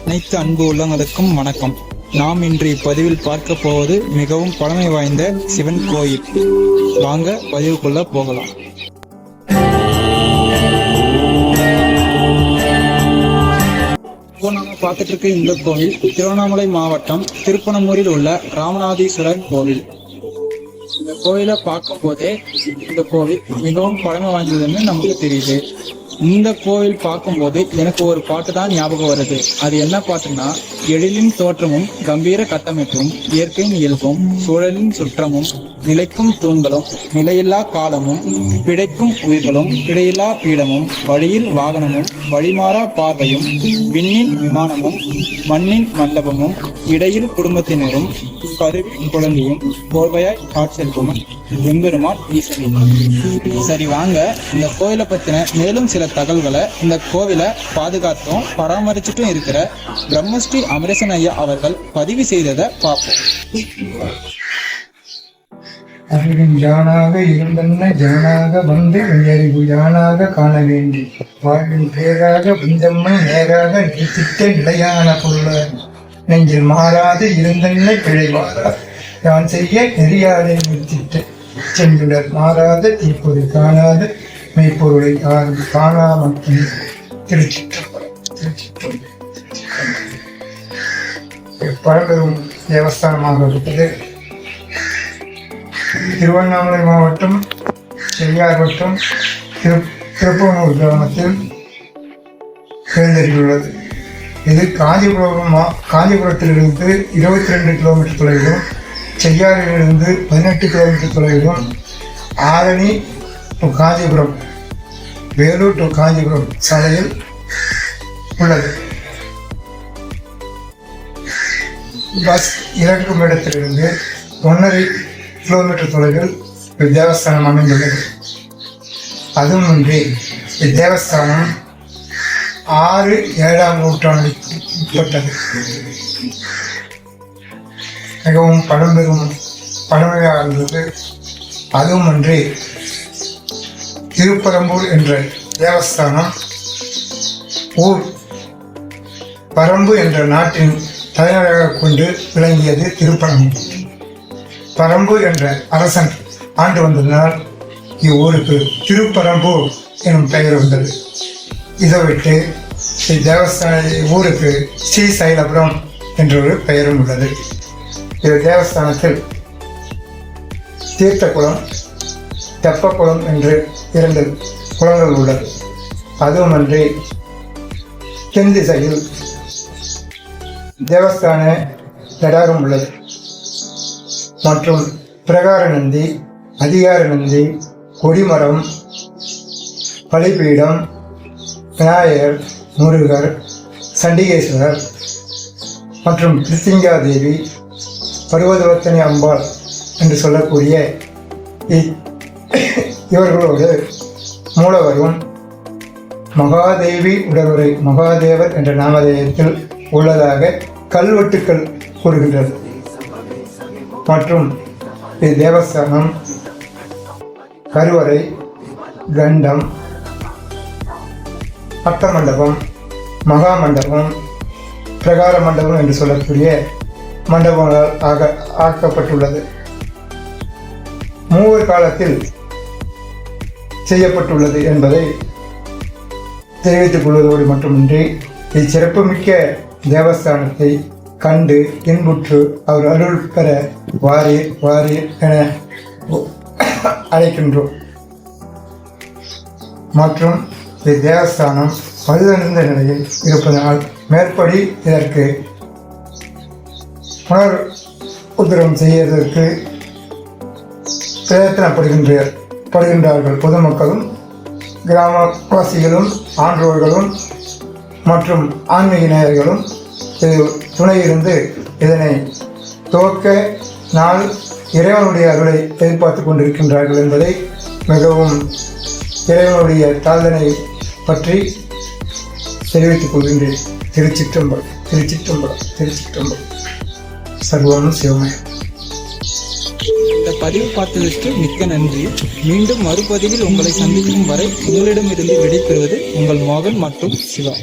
அனைத்து அன்பு உள்ளங்களுக்கும் வணக்கம். நாம் இன்று இப்பதிவில் பார்க்க போவது மிகவும் பழமை வாய்ந்த சிவன் கோயில். வாங்க பதிவுக்குள்ள போகலாம். இப்போ நாம பார்த்துட்டு இருக்க இந்த கோவில் திருவண்ணாமலை மாவட்டம் திருப்பனமூரில் உள்ள ராமநாதீஸ்வரர் கோவில். இந்த கோயிலை பார்க்கும் போதே இந்த கோவில் மிகவும் பழமை வாய்ந்ததுன்னு நமக்கு தெரியுது. இந்த கோவில் பார்க்கும்போது எனக்கு ஒரு பாட்டு தான் ஞாபகம் வருது. அது என்ன பாட்டுன்னா, எழிலின் தோற்றமும் கம்பீர கட்டமைப்பும் இயற்கையின் இயல்பும் சூழலின் சுற்றமும் நிலைக்கும் தூண்களும் நிலையில்லா காலமும் பிழைக்கும் உயிர்களும் இடையில்லா பீடமும் வழியில் வாகனமும் வழிமாறா பார்வையும் விண்ணின் விமானமும் மண்ணின் மண்டபமும் இடையில் குடும்பத்தினரும் கருவி குழந்தையும் கோர்வையாய் காட்சியல்பும் எம்பெருமான் ஈசனின். சரி வாங்க, இந்த கோயிலை பத்தின மேலும் சில தகவல்களை இந்த கோவிலை பாதுகாத்தும் பராமரிச்சுட்டும் இருக்கிற பிரம்மஸ்ரீ அமரேசன் ஐயா அவர்கள் பதிவு செய்ததை பார்ப்போம். அறிவின் ஜானாக இருந்தன்ன ஜானாக வந்து அறிவு ஜானாக காண வேண்டி வாழ்வின் பேராக விந்தம்மை நேராக நீத்திட்ட நிலையான பொருள நெஞ்சில் மாறாது இருந்தன்னை பிழைவாரா யான் செய்ய நெறியாதை நிறுத்திட்டு சென்றுடர் மாறாத தீப்பொருள் காணாத மெய்ப்பொருளை யாரும் காணாமல் பழம்பெரும் தேவஸ்தானமாக இருப்பது திருவண்ணாமலை மாவட்டம் செய்யார் வட்டம் திருப்பனூர் கிராமத்தில் எழுந்தறியுள்ளது. இது காஞ்சிபுரத்திலிருந்து 22 கிலோமீட்டர் தொலைவிலும் செய்யாறிலிருந்து 18 கிலோமீட்டர் தொலைவிலும் ஆரணி டு காஞ்சிபுரம் வேலூர் டு காஞ்சிபுரம் சாலையில் உள்ளது. பஸ் இறக்கும் இடத்திலிருந்து 1.5 கிலோமீட்டர் தொலைவில் தேவஸ்தானம் அமைந்துள்ளது. அதுவுமின்றி இத்தேவஸ்தானம் 6-7ஆம் நூற்றாண்டுக்கு உட்பட்டது. மிகவும் பழமையாக இருந்தது. அதுவுமன்றி திருப்பரம்பூர் என்ற தேவஸ்தானம் ஊர் பரம்பு என்ற நாட்டின் தலைநகராக கொண்டு விளங்கியது திருப்பரம்பூர். பரம்பு என்ற அரசன் ஆண்டு வந்ததனால் இவ்வூருக்கு திருப்பரம்பூர் எனும் பெயர் வந்தது. இதை விட்டு தேவஸ்தான ஊருக்கு ஸ்ரீசைலபுரம் என்ற ஒரு பெயரும் உள்ளது. இது தேவஸ்தானத்தில் தீர்த்தக்குளம் தெப்பக்குளம் என்று 2 குளங்கள் உள்ளது. அதுவுமன்றி தென் திசையில் தேவஸ்தான தடாகம் உள்ளது. மற்றும் பிரகார நந்தி, அதிகார நந்தி, கொடிமரம், பலிபீடம், விநாயகர், முருகர், சண்டிகேஸ்வரர் மற்றும் கிருத்திங்காதேவி, பருவதவர்த்தனி அம்பாள் என்று சொல்லக்கூடிய இவர்களோடு மூலவரும் மகாதேவி உடனுரை மகாதேவர் என்ற நாமதேயத்தில் உள்ளதாக கல்வெட்டுக்கள் கூறுகின்றது. மற்றும் தேவஸ்தானம் கருவறை, கண்டம், அர்த்த மண்டபம், மகா மண்டபம், பிரகார மண்டபம் என்று சொல்லக்கூடிய மண்டபங்களால் ஆக்கப்பட்டுள்ளது. மூவர் காலத்தில் செய்யப்பட்டுள்ளது என்பதை தெரிவித்துக் கொள்வதோடு மட்டுமின்றி இச்சிறப்புமிக்க தேவஸ்தானத்தை கண்டு இன்புற்று அவர் அருள் பெற வாரீர் வாரீர் என அழைக்கின்றோம். மற்றும் தேவஸ்தானம் பழுதடைந்த நிலையில் இருப்பதனால் மேற்படி இதற்கு புனர் உத்தரவு செய்வதற்கு பிரயத்தனப்படுகின்றார்கள் பொதுமக்களும் கிராமவாசிகளும் ஆன்றோர்களும் மற்றும் ஆன்மீக நேயர்களும் துணையிருந்து இதனை துவக்க நாள் இறைவனுடைய அருளை எதிர்பார்த்து கொண்டிருக்கின்றார்கள் என்பதை மிகவும் இறைவனுடைய தாழ்தனை பற்றி தெரிவித்துக் கொள்கின்றேன். திருச்சிற்றம்பலம், திருச்சிற்றம்பலம், திருச்சிற்றம்பலம். சர்வம் சிவமயம். இந்த பதிவு பார்த்ததற்கு மிக்க நன்றி. மீண்டும் மறுபதிவில் உங்களை சந்திக்கும் வரை உங்களிடமிருந்து விடைபெறுவது உங்கள் மோகன் மற்றும் சிவா.